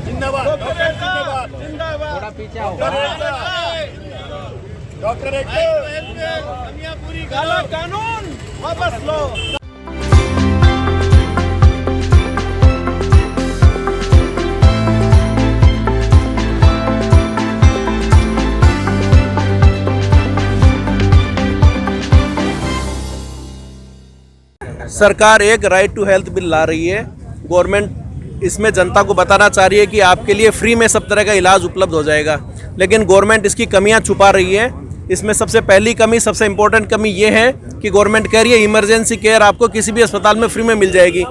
जिंदाबाद, थोड़ा पीछे आओ। डॉक्टर काला कानून वापस लो। सरकार एक राइट टू हेल्थ बिल ला रही है। गवर्नमेंट इसमें जनता को बताना चाह रही है कि आपके लिए फ्री में सब तरह का इलाज उपलब्ध हो जाएगा, लेकिन गवर्नमेंट इसकी कमियां छुपा रही है। इसमें सबसे पहली कमी, सबसे इम्पोर्टेंट कमी ये है कि गवर्नमेंट कह रही है इमरजेंसी केयर आपको किसी भी अस्पताल में फ्री में मिल जाएगी।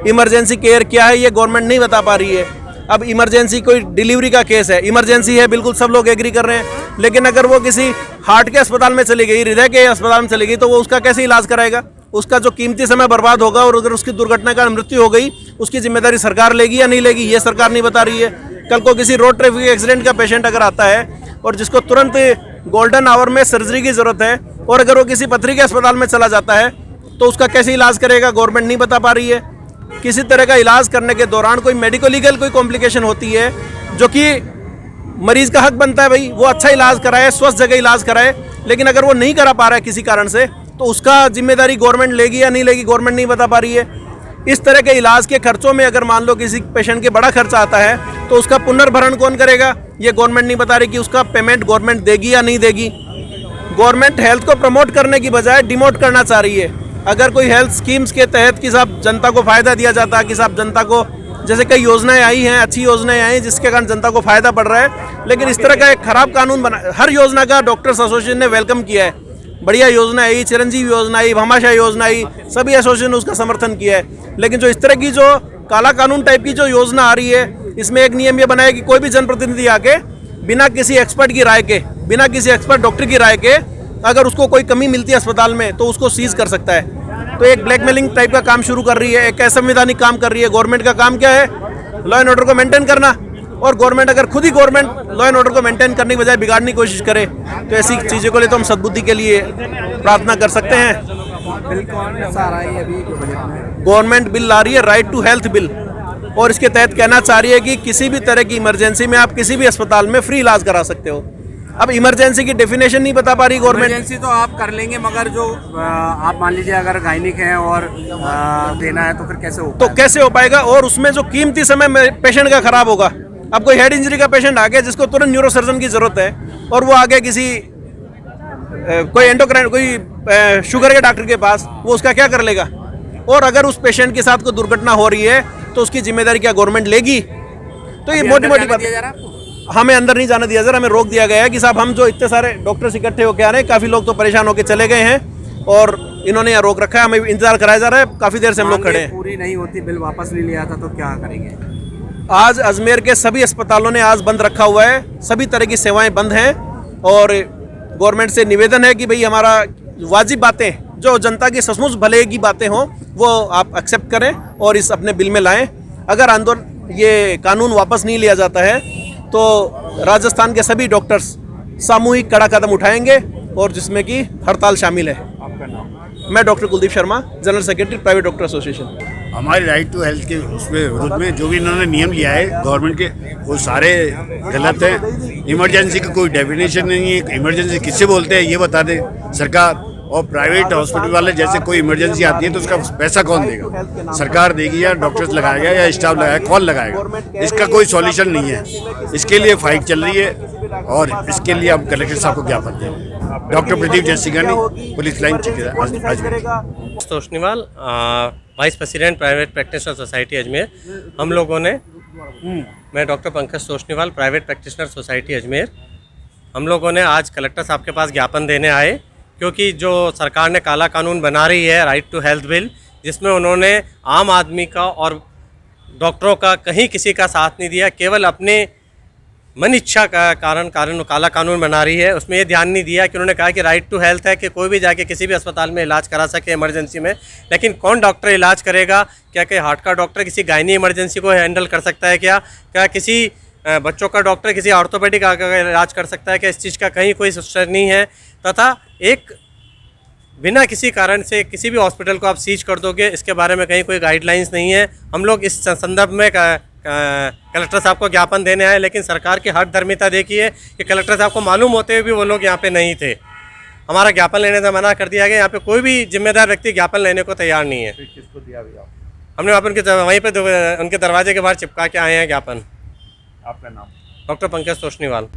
इमरजेंसी केयर क्या है ये गवर्नमेंट नहीं बता पा रही है। अब इमरजेंसी कोई डिलीवरी का केस है, इमरजेंसी है, बिल्कुल सब लोग एग्री कर रहे हैं, लेकिन अगर वो किसी हार्ट के अस्पताल में चली गई, हृदय के अस्पताल में चली गई, तो वो उसका कैसे इलाज कराएगा? उसका जो कीमती समय बर्बाद होगा और अगर उसकी दुर्घटना का मृत्यु हो गई, उसकी जिम्मेदारी सरकार लेगी या नहीं लेगी, ये सरकार नहीं बता रही है। कल को किसी रोड ट्रैफिक एक्सीडेंट का पेशेंट अगर आता है और जिसको तुरंत गोल्डन आवर में सर्जरी की ज़रूरत है, और अगर वो किसी पथरी के अस्पताल में चला जाता है, तो उसका कैसे इलाज करेगा, गवर्नमेंट नहीं बता पा रही है। किसी तरह का इलाज करने के दौरान कोई मेडिको लीगल कोई कॉम्प्लिकेशन होती है, जो कि मरीज़ का हक बनता है भाई वो अच्छा इलाज कराए, स्वस्थ जगह इलाज कराए, लेकिन अगर वो नहीं करा पा रहा है किसी कारण से, तो उसका जिम्मेदारी गवर्नमेंट लेगी या नहीं लेगी, गवर्नमेंट नहीं बता पा रही है। इस तरह के इलाज के खर्चों में अगर मान लो किसी पेशेंट के बड़ा खर्चा आता है, तो उसका पुनर्भरण कौन करेगा, ये गवर्नमेंट नहीं बता रही कि उसका पेमेंट गवर्नमेंट देगी या नहीं देगी। गवर्नमेंट हेल्थ को प्रमोट करने की बजाय डिमोट करना चाह रही है। अगर कोई हेल्थ स्कीम्स के तहत कि साहब जनता को फ़ायदा दिया जाता है, कि साहब जनता को जैसे कई योजनाएं आई हैं, अच्छी योजनाएं आई हैं जिसके कारण जनता को फ़ायदा पड़ रहा है, लेकिन इस तरह का एक खराब कानून बना। हर योजना का डॉक्टर्स एसोसिएशन ने वेलकम किया है, बढ़िया योजना आई, चिरंजीवी योजना आई, भामाशाह योजना आई, सभी एसोसिएशन ने उसका समर्थन किया है। लेकिन जो इस तरह की जो काला कानून टाइप की जो योजना आ रही है, इसमें एक नियम ये बनाया कि कोई भी जनप्रतिनिधि आके बिना किसी एक्सपर्ट की राय के, बिना किसी एक्सपर्ट डॉक्टर की राय के, अगर उसको कोई कमी मिलती है अस्पताल में, तो उसको सीज कर सकता है। तो एक ब्लैकमेलिंग टाइप का काम शुरू कर रही है, एक असंवैधानिक काम कर रही है। गवर्नमेंट का काम क्या है? लॉ एंड ऑर्डर को मेंटेन करना। और गवर्नमेंट अगर खुद ही गवर्नमेंट लॉ एंड ऑर्डर को मेंटेन करने की बजाय बिगाड़ने की कोशिश करे, तो ऐसी चीज़ों को लिए तो हम सद्बुद्धि के लिए प्रार्थना कर सकते हैं। गवर्नमेंट बिल ला रही है राइट टू हेल्थ बिल, और इसके तहत कहना चाह रही है कि किसी भी तरह की इमरजेंसी में आप किसी भी अस्पताल में फ्री इलाज करा सकते हो। अब इमरजेंसी की डेफिनेशन नहीं बता पा रही गवर्नमेंट। इमरजेंसी तो आप कर लेंगे, मगर जो आप मान लीजिए अगर गायनिक है और देना है, तो फिर कैसे हो? तो कैसे हो पाएगा? और उसमें जो कीमती समय पेशेंट का खराब होगा। अब कोई हेड इंजरी का पेशेंट आ गया जिसको तुरंत न्यूरोसर्जन की जरूरत है, और वो आ गया किसी कोई एंडोक्राइन, कोई शुगर के डॉक्टर के पास, वो उसका क्या कर लेगा? और अगर उस पेशेंट के साथ कोई दुर्घटना हो रही है, तो उसकी जिम्मेदारी क्या गवर्नमेंट लेगी? तो ये मोटी मोटी बात। हमें अंदर नहीं जाने दिया जा रहा, हमें रोक दिया गया है कि साहब हम जो इतने सारे डॉक्टर्स इकट्ठे होकर आ रहे हैं, काफ़ी लोग तो परेशान होकर चले गए हैं, और इन्होंने यहाँ रोक रखा है, हमें इंतजार कराया जा रहा है, काफ़ी देर से हम लोग खड़े हैं। पूरी नहीं होती, बिल वापस नहीं लिया था, तो क्या करेंगे? आज अजमेर के सभी अस्पतालों ने आज बंद रखा हुआ है, सभी तरह की सेवाएं बंद हैं, और गवर्नमेंट से निवेदन है कि भाई हमारा वाजिब बातें, जो जनता की सचमुच भले की बातें हों, वो आप एक्सेप्ट करें और इस अपने बिल में लाएं। अगर आंदोलन ये कानून वापस नहीं लिया जाता है, तो राजस्थान के सभी डॉक्टर्स सामूहिक कड़ा कदम उठाएंगे, और जिसमें कि हड़ताल शामिल है। आपका नाम? मैं doctor Kuldeep Sharma, general secretary private doctor association. हमारी राइट टू हेल्थ के उसमें विरोध में जो भी इन्होंने नियम लिया है गवर्नमेंट के, वो सारे गलत हैं। इमरजेंसी का कोई डेफिनेशन नहीं है, इमरजेंसी किससे बोलते हैं ये बता दे सरकार। और प्राइवेट हॉस्पिटल वाले जैसे कोई इमरजेंसी आती है तो उसका पैसा कौन देगा? सरकार देगी या डॉक्टर्स लगाएगा या स्टाफ लगाएगा? कौन लगाएगा? इसका कोई सॉल्यूशन नहीं है। इसके लिए फाइट चल रही है, और इसके लिए हम कलेक्टर साहब को ज्ञापन दें। Doctor Pradeep Jaisinghani, police line Ajmer. Toshniwal, vice president private practitioner society Ajmer. हम लोगों ने, मैं doctor Pankaj Toshniwal, private practitioner society Ajmer, हम लोगों ने आज कलेक्टर साहब के पास ज्ञापन देने आए, क्योंकि जो सरकार ने काला कानून बना रही है राइट टू हेल्थ बिल, जिसमें उन्होंने आम आदमी का और डॉक्टरों का कहीं किसी का साथ नहीं दिया, केवल अपने मन इच्छा का कारण काला कानून बना रही है। उसमें ये ध्यान नहीं दिया कि उन्होंने कहा कि राइट टू हेल्थ है कि कोई भी जाके किसी भी अस्पताल में इलाज करा सके इमरजेंसी में, लेकिन कौन डॉक्टर इलाज करेगा? क्या कि हार्ट का डॉक्टर किसी गायनी इमरजेंसी को हैंडल कर सकता है क्या किसी बच्चों का डॉक्टर किसी ऑर्थोपेडिक का इलाज कर सकता है? क्या इस चीज़ का कहीं कोई सिस्टम नहीं है? तथा एक बिना किसी कारण से किसी भी हॉस्पिटल को आप सीज कर दोगे, इसके बारे में कहीं कोई गाइडलाइंस नहीं है। हम लोग इस संदर्भ में कलेक्टर साहब को ज्ञापन देने आए, लेकिन सरकार की हठधर्मिता देखिए कि कलेक्टर साहब को मालूम होते हुए भी वो लोग यहाँ पे नहीं थे। हमारा ज्ञापन लेने से मना कर दिया गया। यहाँ पे कोई भी जिम्मेदार व्यक्ति ज्ञापन लेने को तैयार नहीं है। किसको दिया भैया? हमने वहाँ पे वहीं पे उनके दरवाजे के बाहर चिपका के आए हैं ज्ञापन। आपका नाम? डॉक्टर पंकज तोष्णीवाल।